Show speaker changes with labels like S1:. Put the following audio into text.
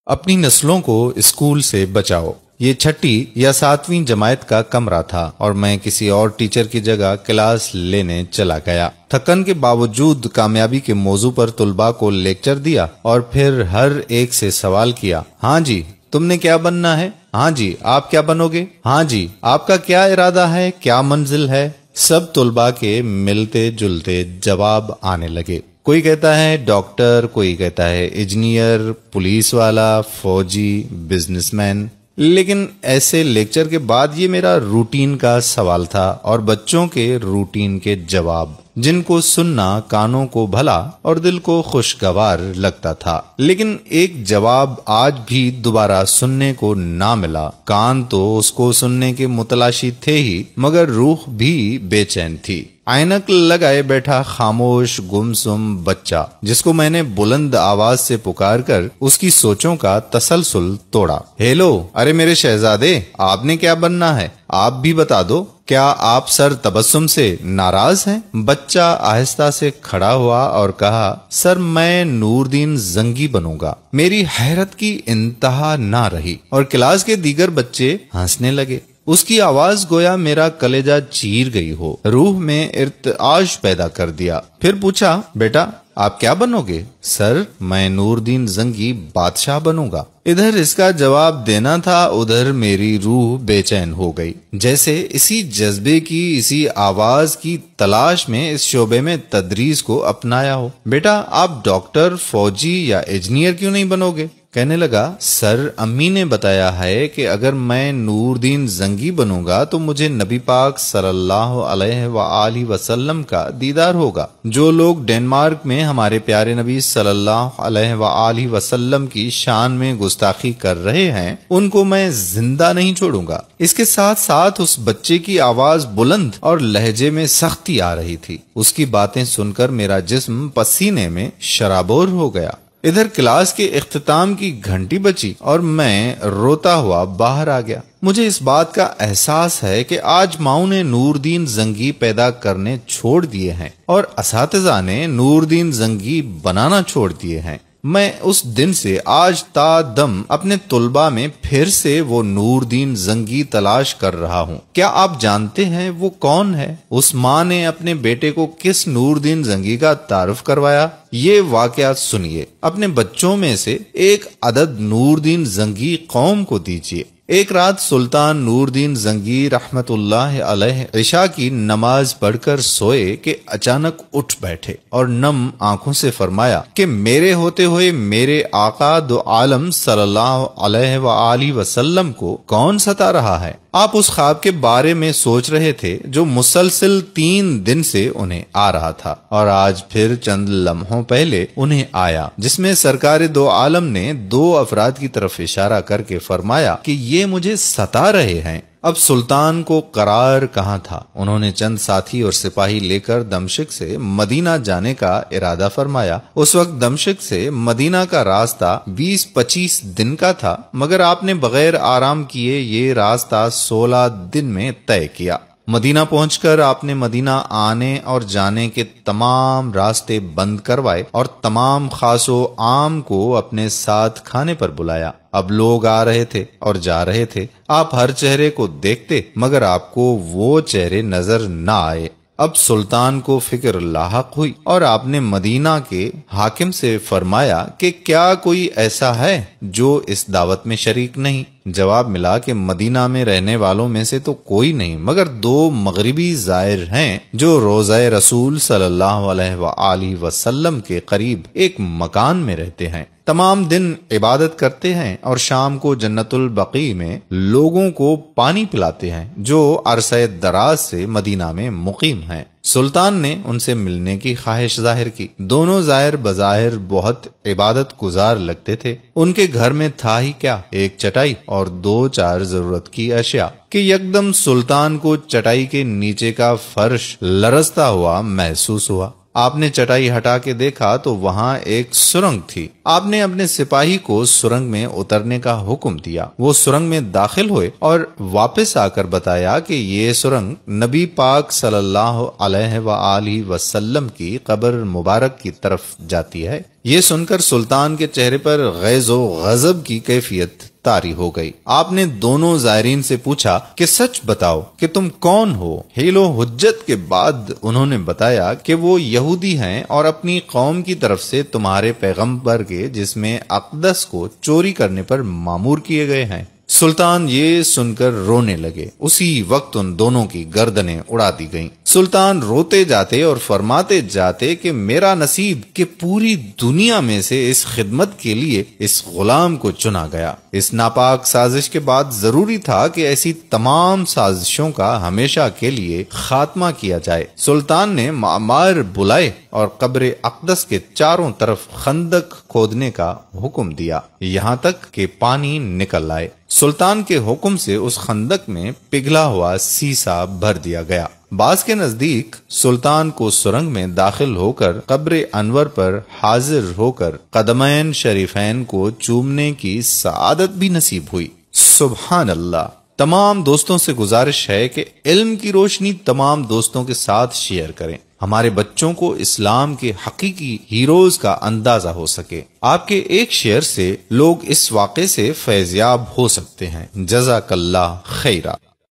S1: اپنی نسلوں کو اسکول سے بچاؤ۔ یہ چھٹی یا 7ویں جماعت کا کمرہ تھا اور میں کسی اور ٹیچر کی جگہ کلاس لینے چلا گیا۔ تھکن کے باوجود کامیابی کے موضوع پر طلباء کو لیکچر دیا اور پھر ہر ایک سے سوال کیا، ہاں جی تم نے کیا بننا ہے؟ ہاں جی آپ کیا بنو گے؟ ہاں جی آپ کا کیا ارادہ ہے؟ کیا منزل ہے؟ سب طلباء کے ملتے جلتے جواب آنے لگے۔ کوئی کہتا ہے ڈاکٹر، کوئی کہتا ہے انجینئر، پولیس والا، فوجی، بزنس مین۔ لیکن ایسے لیکچر کے بعد یہ میرا روٹین کا سوال تھا اور بچوں کے روٹین کے جواب، جن کو سننا کانوں کو بھلا اور دل کو خوشگوار لگتا تھا، لیکن ایک جواب آج بھی دوبارہ سننے کو نہ ملا۔ کان تو اس کو سننے کے متلاشی تھے ہی، مگر روح بھی بے چین تھی۔ اینک لگائے بیٹھا خاموش گمسم بچہ، جس کو میں نے بلند آواز سے پکار کر اس کی سوچوں کا تسلسل توڑا۔ ہیلو، ارے میرے شہزادے، آپ نے کیا بننا ہے؟ آپ بھی بتا دو۔ کیا آپ سر تبسم سے ناراض ہیں؟ بچہ آہستہ سے کھڑا ہوا اور کہا، سر میں نور دین زنگی بنوں گا۔ میری حیرت کی انتہا نہ رہی اور کلاس کے دیگر بچے ہنسنے لگے۔ اس کی آواز گویا میرا کلیجہ چیر گئی ہو، روح میں ارتعاش پیدا کر دیا۔ پھر پوچھا، بیٹا آپ کیا بنو گے؟ سر میں نور دین زنگی بادشاہ بنوں گا۔ ادھر اس کا جواب دینا تھا، ادھر میری روح بے چین ہو گئی، جیسے اسی جذبے کی، اسی آواز کی تلاش میں اس شعبے میں تدریس کو اپنایا ہو۔ بیٹا آپ ڈاکٹر، فوجی یا انجینئر کیوں نہیں بنو گے؟ کہنے لگا، سر امی نے بتایا ہے کہ اگر میں نور دین زنگی بنوں گا تو مجھے نبی پاک صلی اللہ علیہ وآلہ وسلم کا دیدار ہوگا۔ جو لوگ ڈنمارک میں ہمارے پیارے نبی صلی اللہ علیہ وآلہ وسلم کی شان میں گستاخی کر رہے ہیں، ان کو میں زندہ نہیں چھوڑوں گا۔ اس کے ساتھ ساتھ اس بچے کی آواز بلند اور لہجے میں سختی آ رہی تھی۔ اس کی باتیں سن کر میرا جسم پسینے میں شرابور ہو گیا۔ ادھر کلاس کے اختتام کی گھنٹی بجی اور میں روتا ہوا باہر آ گیا۔ مجھے اس بات کا احساس ہے کہ آج ماؤں نے نور دین زنگی پیدا کرنے چھوڑ دیے ہیں اور اساتذہ نے نور دین زنگی بنانا چھوڑ دیے ہیں۔ میں اس دن سے آج تا دم اپنے طلباء میں پھر سے وہ نور دین زنگی تلاش کر رہا ہوں۔ کیا آپ جانتے ہیں وہ کون ہے؟ اس ماں نے اپنے بیٹے کو کس نور دین زنگی کا تعارف کروایا؟ یہ واقعات سنیے۔ اپنے بچوں میں سے ایک عدد نور دین زنگی قوم کو دیجیے۔ ایک رات سلطان نور دین زنگی رحمت اللہ علیہ عشاء کی نماز پڑھ کر سوئے کہ اچانک اٹھ بیٹھے اور نم آنکھوں سے فرمایا کہ میرے ہوتے ہوئے میرے آقا دو عالم صلی اللہ علیہ وآلہ وسلم کو کون ستا رہا ہے؟ آپ اس خواب کے بارے میں سوچ رہے تھے جو مسلسل 3 دن سے انہیں آ رہا تھا، اور آج پھر چند لمحوں پہلے انہیں آیا، جس میں سرکار دو عالم نے 2 افراد کی طرف اشارہ کر کے فرمایا کہ یہ مجھے ستا رہے ہیں۔ اب سلطان کو قرار کہاں تھا؟ انہوں نے چند ساتھی اور سپاہی لے کر دمشق سے مدینہ جانے کا ارادہ فرمایا۔ اس وقت دمشق سے مدینہ کا راستہ 20-25 دن کا تھا، مگر آپ نے بغیر آرام کیے یہ راستہ 16 دن میں طے کیا۔ مدینہ پہنچ کر آپ نے مدینہ آنے اور جانے کے تمام راستے بند کروائے اور تمام خاص و عام کو اپنے ساتھ کھانے پر بلایا۔ اب لوگ آ رہے تھے اور جا رہے تھے، آپ ہر چہرے کو دیکھتے مگر آپ کو وہ چہرے نظر نہ آئے۔ اب سلطان کو فکر لاحق ہوئی اور آپ نے مدینہ کے حاکم سے فرمایا کہ کیا کوئی ایسا ہے جو اس دعوت میں شریک نہیں؟ جواب ملا کہ مدینہ میں رہنے والوں میں سے تو کوئی نہیں، مگر 2 مغربی زائر ہیں جو روضہ رسول صلی اللہ علیہ وآلہ وسلم کے قریب ایک مکان میں رہتے ہیں، تمام دن عبادت کرتے ہیں اور شام کو جنت البقیع میں لوگوں کو پانی پلاتے ہیں، جو عرصہ دراز سے مدینہ میں مقیم ہیں۔ سلطان نے ان سے ملنے کی خواہش ظاہر کی۔ دونوں زائر بظاہر بہت عبادت گزار لگتے تھے۔ ان کے گھر میں تھا ہی کیا، ایک چٹائی اور 2-4 ضرورت کی اشیاء، کہ یکدم سلطان کو چٹائی کے نیچے کا فرش لرزتا ہوا محسوس ہوا۔ آپ نے چٹائی ہٹا کے دیکھا تو وہاں ایک سرنگ تھی۔ آپ نے اپنے سپاہی کو سرنگ میں اترنے کا حکم دیا۔ وہ سرنگ میں داخل ہوئے اور واپس آ کر بتایا کہ یہ سرنگ نبی پاک صلی اللہ علیہ وآلہ وسلم کی قبر مبارک کی طرف جاتی ہے۔ یہ سن کر سلطان کے چہرے پر غیظ و غضب کی کیفیت طاری ہو گئی۔ آپ نے دونوں زائرین سے پوچھا کہ سچ بتاؤ کہ تم کون ہو؟ حیل و حجت کے بعد انہوں نے بتایا کہ وہ یہودی ہیں اور اپنی قوم کی طرف سے تمہارے پیغمبر کے جسم اقدس کو چوری کرنے پر مامور کیے گئے ہیں۔ سلطان یہ سن کر رونے لگے۔ اسی وقت ان دونوں کی گردنیں اڑا دی گئیں۔ سلطان روتے جاتے اور فرماتے جاتے کہ میرا نصیب کہ پوری دنیا میں سے اس خدمت کے لیے اس غلام کو چنا گیا۔ اس ناپاک سازش کے بعد ضروری تھا کہ ایسی تمام سازشوں کا ہمیشہ کے لیے خاتمہ کیا جائے۔ سلطان نے معمار بلائے اور قبر اقدس کے چاروں طرف خندق کھودنے کا حکم دیا یہاں تک کہ پانی نکل آئے۔ سلطان کے حکم سے اس خندق میں پگھلا ہوا سیسا بھر دیا گیا۔ بعض کے نزدیک سلطان کو سرنگ میں داخل ہو کر قبر انور پر حاضر ہو کر قدمین شریفین کو چومنے کی سعادت بھی نصیب ہوئی۔ سبحان اللہ۔ تمام دوستوں سے گزارش ہے کہ علم کی روشنی تمام دوستوں کے ساتھ شیئر کریں، ہمارے بچوں کو اسلام کے حقیقی ہیروز کا اندازہ ہو سکے۔ آپ کے ایک شیئر سے لوگ اس واقعے سے فیضیاب ہو سکتے ہیں۔ جزاک اللہ خیرہ۔